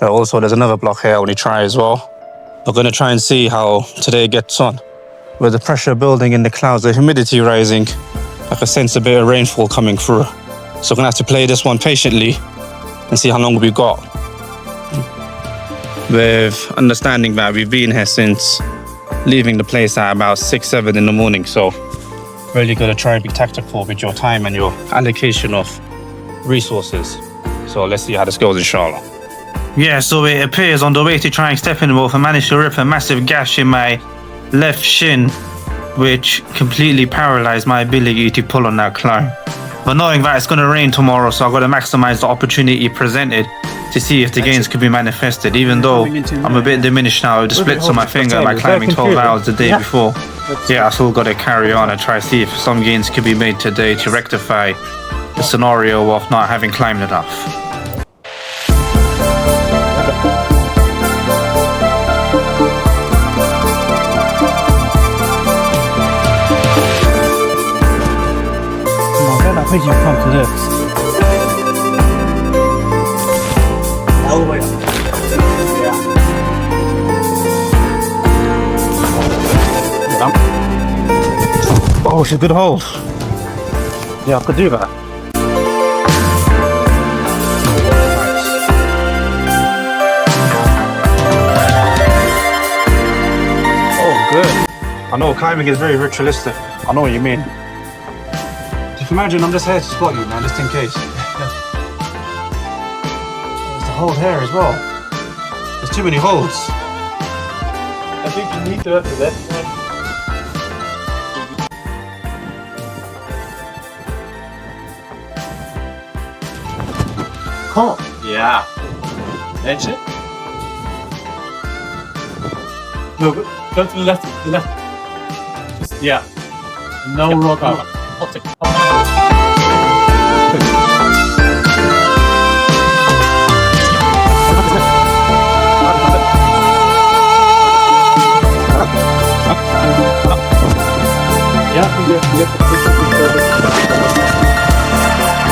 Also, there's another block here I want to try as well. We're going to try and see how today gets on. With the pressure building in the clouds, the humidity rising, I can sense a bit of rainfall coming through. So I'm going to have to play this one patiently and see how long we've got. With understanding that we've been here since leaving the place at about 6, 7 in the morning. So really got to try and be tactical with your time and your allocation of resources. So let's see how this goes, inshallah. Yeah, so it appears on the way to try and step in the wolf, I managed to rip a massive gash in my left shin, which completely paralyzed my ability to pull on that climb. But knowing that it's going to rain tomorrow, so I've got to maximize the opportunity presented to see if the gains could be manifested, even though I'm a bit diminished now with the splits on my finger by climbing 12 hours the day before. Yeah, I still got to carry on and try to see if some gains could be made today to rectify the scenario of not having climbed enough. I think you come to this. All the way up. Yeah. Oh, it's a good hold. Yeah, I could do that. Oh, good. I know climbing is very ritualistic. I know what you mean. Imagine I'm just here to spot you, man, just in case. There's a hold here as well. There's too many holds. I think you need to have the left one. Come on. Yeah. That's it. No, go to the left. The left. Just, yeah. No rock out. I'll take it.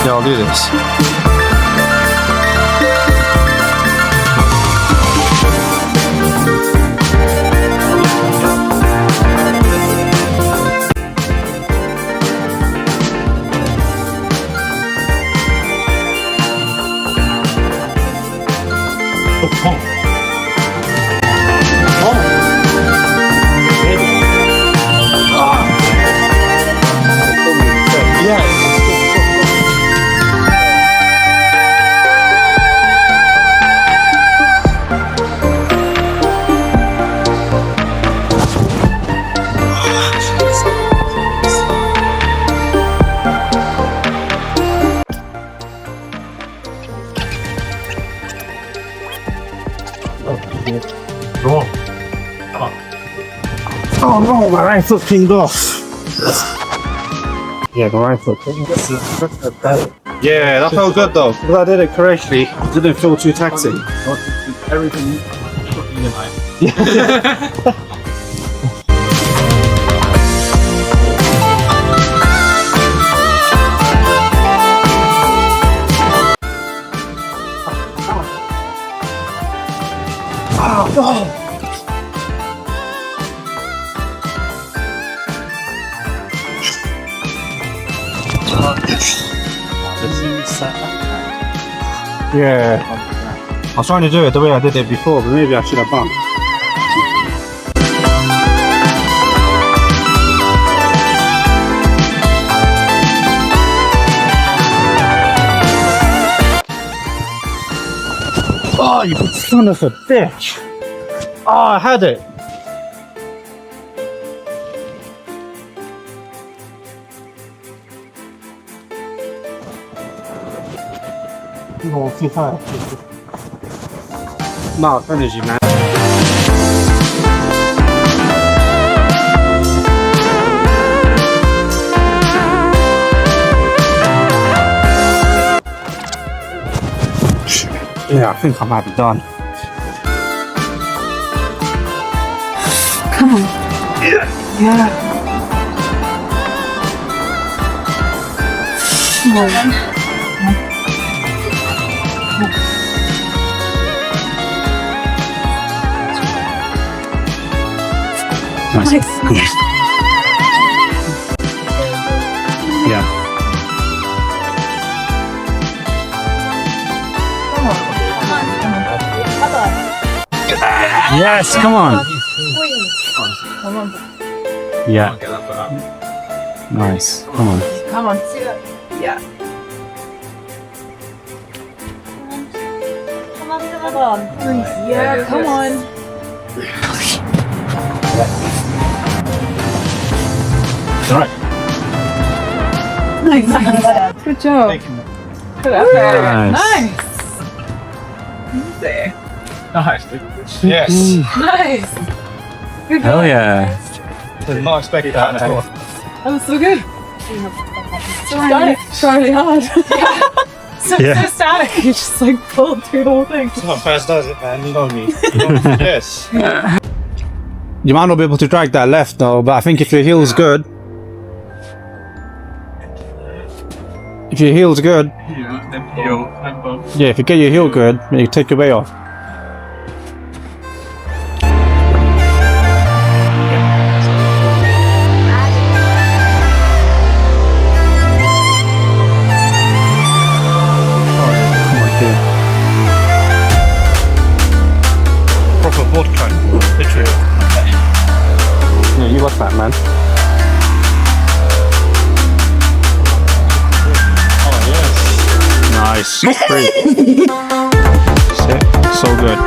Yeah, I'll do this. Oh no, my right foot pinged off. Yeah, the right foot. Yeah, that felt good though. Because I did it correctly. It didn't feel too taxing. Everything in your life. Oh no! Yeah, I was trying to do it the way I did it before, but maybe I should have bumped. Oh, you son of a bitch! Oh, I had it! No, it's energy, man. Yeah, I think I might be done. Come on. Yeah. Come on. Nice. Yeah. Yes, come on. Yeah. Nice. Come on. Come on. Yeah. Come on. Yeah, come on. Alright. Nice. Good job. Good effort. Nice. Nice. There. Nice. Yes. Nice. Good Hell job. yeah. Did not expect that at all. That was so good. So really hard. So static. You just like pulled through the whole thing. It's not fast, does it, man? You know me. Yes. You might not be able to drag that left though, but I think if your heel's good. If your heel's good. Yeah, if you get your heel good, then you take your way off. Proper vodka, literally. Yeah, you got that, man. Oh yes. Nice. Great. Sick. So good.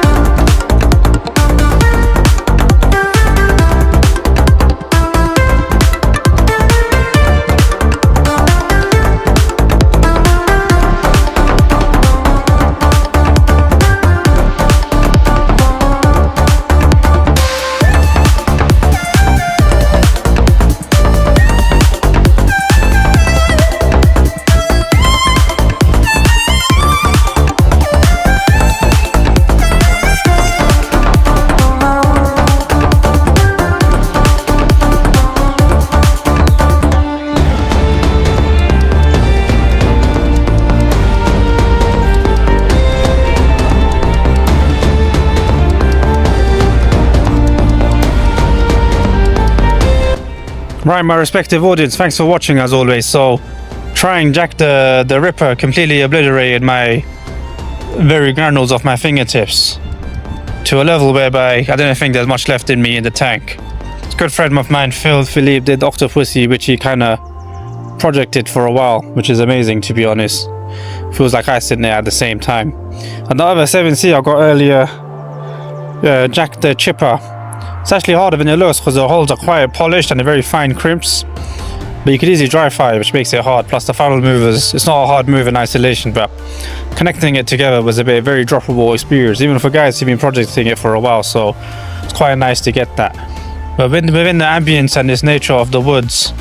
Right, my respective audience, thanks for watching as always. So, trying Jack the Ripper completely obliterated my very granules off my fingertips to a level whereby I don't think there's much left in me in the tank. It's a good friend of mine, Philippe, did Octopussy, which he kind of projected for a while, which is amazing to be honest. Feels like I sitting there at the same time. And the other 7C I got earlier, Jack the Chipper. It's actually harder than it looks because the holes are quite polished and they're very fine crimps. But you could easily dry fire, which makes it hard. Plus the final movers, it's not a hard move in isolation, but connecting it together was a very droppable experience, even for guys who've been projecting it for a while, so it's quite nice to get that. But within the ambience and this nature of the woods,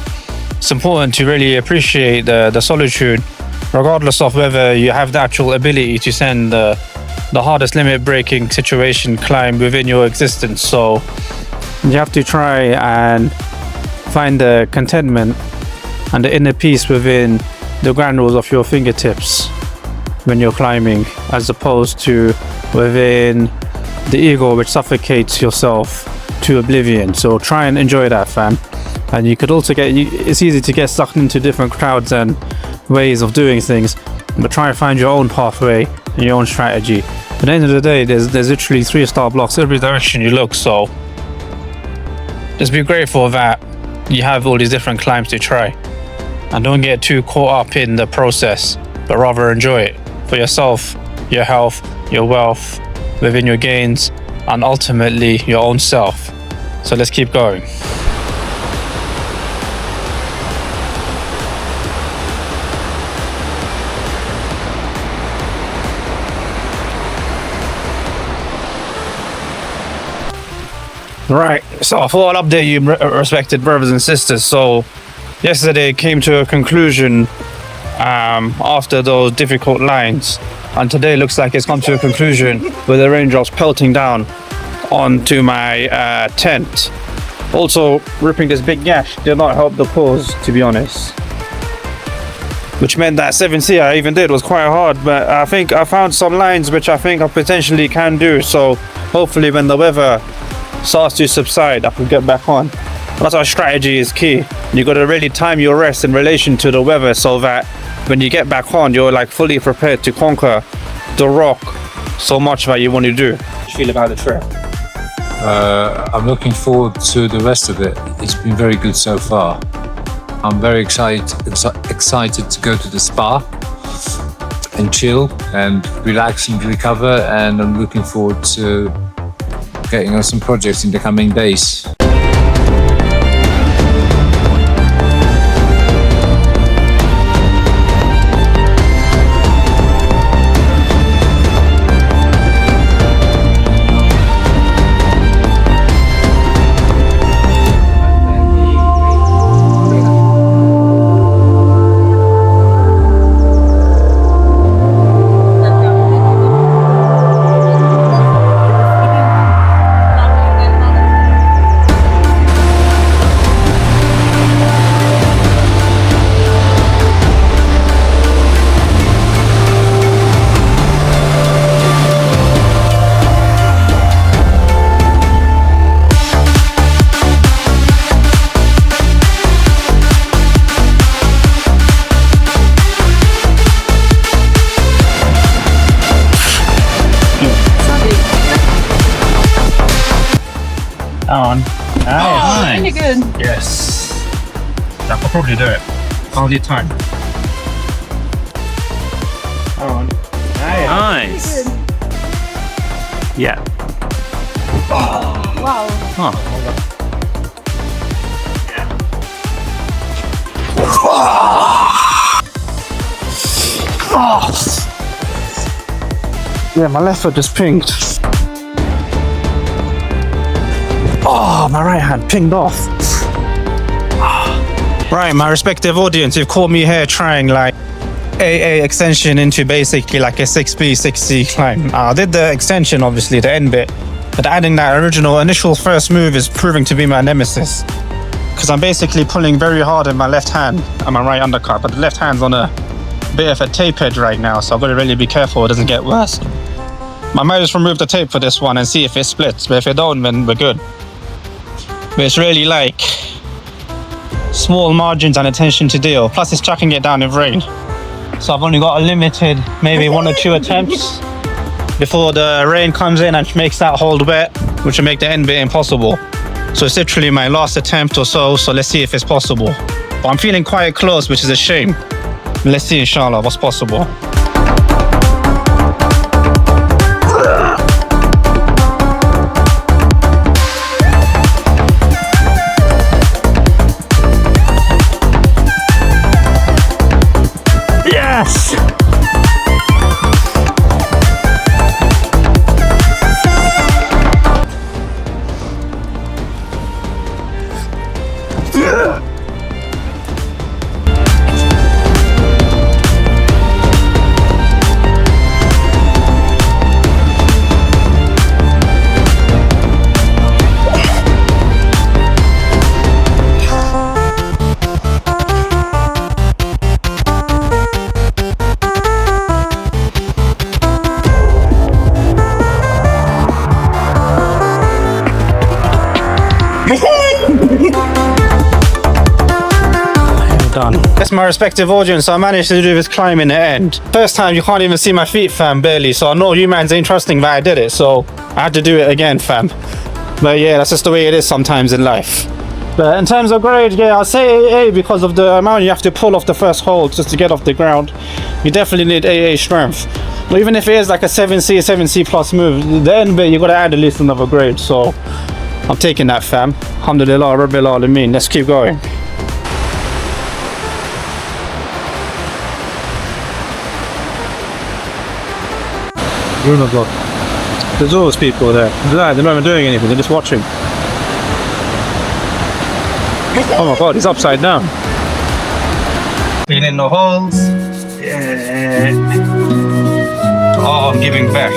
it's important to really appreciate the solitude, regardless of whether you have the actual ability to send the hardest limit breaking situation climb within your existence. So you have to try and find the contentment and the inner peace within the granules of your fingertips when you're climbing, as opposed to within the ego which suffocates yourself to oblivion. So try and enjoy that, fam. And you could also it's easy to get sucked into different crowds and ways of doing things, but try and find your own pathway and your own strategy. At the end of the day, there's literally 3-star blocks every direction you look, so just be grateful that you have all these different climbs to try, and don't get too caught up in the process, but rather enjoy it for yourself, your health, your wealth, within your gains, and ultimately your own self. So let's keep going. Right, so I thought I'd update you, respected brothers and sisters. So yesterday came to a conclusion after those difficult lines, and today looks like it's come to a conclusion with the raindrops pelting down onto my tent. Also, ripping this big gash did not help the cause, to be honest, which meant that 7C I even did was quite hard, but I think I found some lines which I think I potentially can do. So hopefully when the weather starts to subside, I can get back on. That's why strategy is key. You got to really time your rest in relation to the weather so that when you get back on, you're like fully prepared to conquer the rock so much that you want to do. How do you feel about the trip? I'm looking forward to the rest of it. It's been very good so far. I'm very excited to go to the spa and chill and relax and recover, and I'm looking forward to getting on some projects in the coming days. On. Oh, kind of good. Yes. I could probably do it. All the time. On. Nice. Yeah. Wow. Yeah, my left foot just pinged. Oh, my right hand pinged off. Right, my respective audience, you've caught me here trying like AA extension into basically like a 6B, 6C climb. I did the extension, obviously, the end bit, but adding that original initial first move is proving to be my nemesis. Because I'm basically pulling very hard in my left hand and my right undercut, but the left hand's on a bit of a tape edge right now, so I've got to really be careful it doesn't get worse. I might just remove the tape for this one and see if it splits, but if it don't, then we're good. But it's really like small margins and attention to deal. Plus it's chucking it down in rain. So I've only got a limited, maybe 1 or 2 attempts before the rain comes in and makes that hold wet, which will make the end bit impossible. So it's literally my last attempt or so let's see if it's possible. But I'm feeling quite close, which is a shame. Let's see, inshallah, what's possible. Yes! Done. That's my respective audience. I managed to do this climb in the end. First time you can't even see my feet, fam, barely. So I know you mans ain't trusting that I did it. So I had to do it again, fam. But yeah, that's just the way it is sometimes in life. But in terms of grade, yeah, I'll say AA because of the amount you have to pull off the first hold just to get off the ground. You definitely need AA strength. But even if it is like a 7C, 7C plus move, the end bit you gotta add at least another grade. So I'm taking that, fam. Alhamdulillah, Rabbil Alameen. Let's keep going. Bruno block. There's always people there. They're not even doing anything, they're just watching. Oh my god, he's upside down. Feeling the holes. Yeah. Oh, I'm giving back.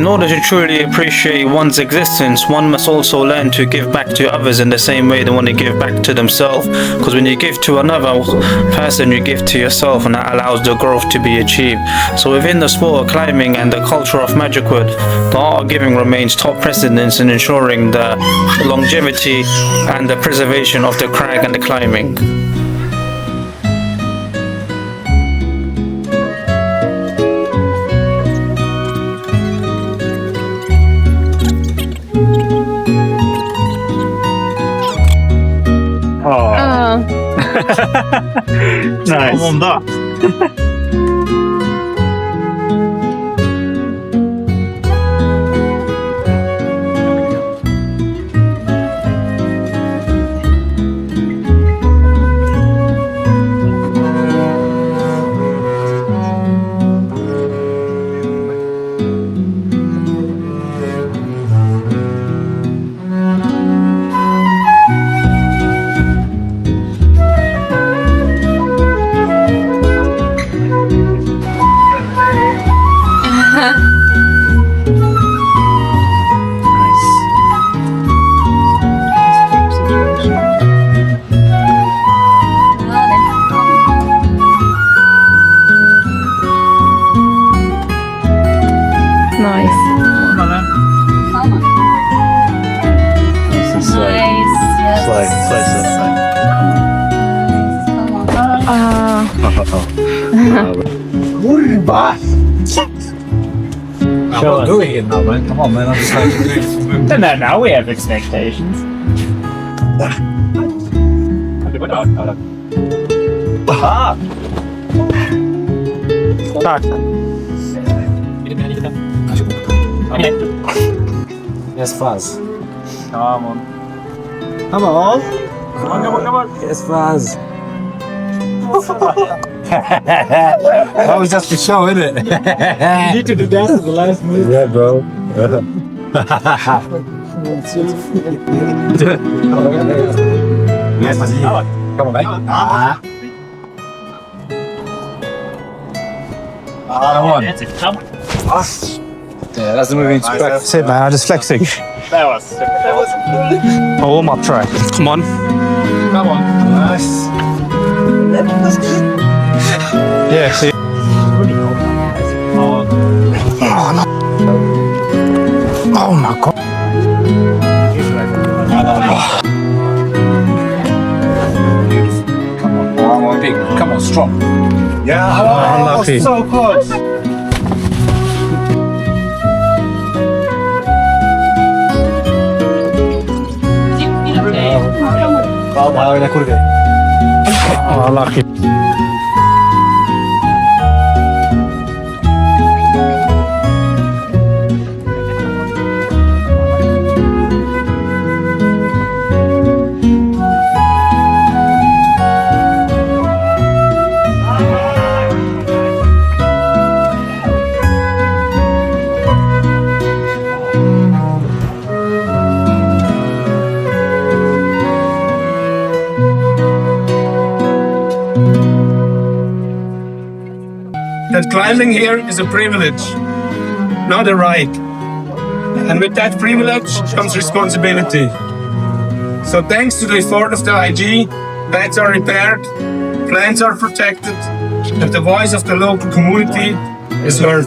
In order to truly appreciate one's existence, one must also learn to give back to others in the same way they want to give back to themselves. Because when you give to another person, you give to yourself, and that allows the growth to be achieved. So within the sport of climbing and the culture of Magic Wood, the art of giving remains top precedence in ensuring the longevity and the preservation of the crag and the climbing. Nice. I'm not doing it now, man. Come on, man. I'm just like doing it. No, now we have expectations. Yes, Faz. Come on. Come on. Come on. Yes, Faz. That was just a show, isn't it? You need to do that as the last move. Yeah, bro. Come on, mate. Come on. Come on. Yeah, that's the moving track. That's it, man. I'm just flexing. That was. A warm-up try. Come on. Come on. Nice. Yeah, see. Oh my god. Come on, big. Come on, strong. Yeah. Unlucky. So close. Oh, lucky. That climbing here is a privilege, not a right. And with that privilege comes responsibility. So thanks to the effort of the IG, beds are repaired, plants are protected, and the voice of the local community is heard.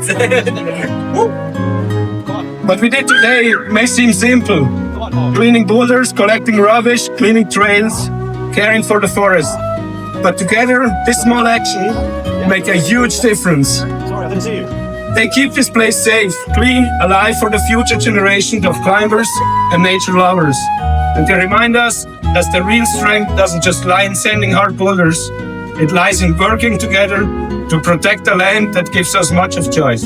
What we did today may seem simple. Cleaning boulders, collecting rubbish, cleaning trails, caring for the forest. But together, this small action make a huge difference. They keep this place safe, clean, alive for the future generation of climbers and nature lovers. And they remind us that the real strength doesn't just lie in sending hard boulders, it lies in working together to protect the land that gives us much of choice.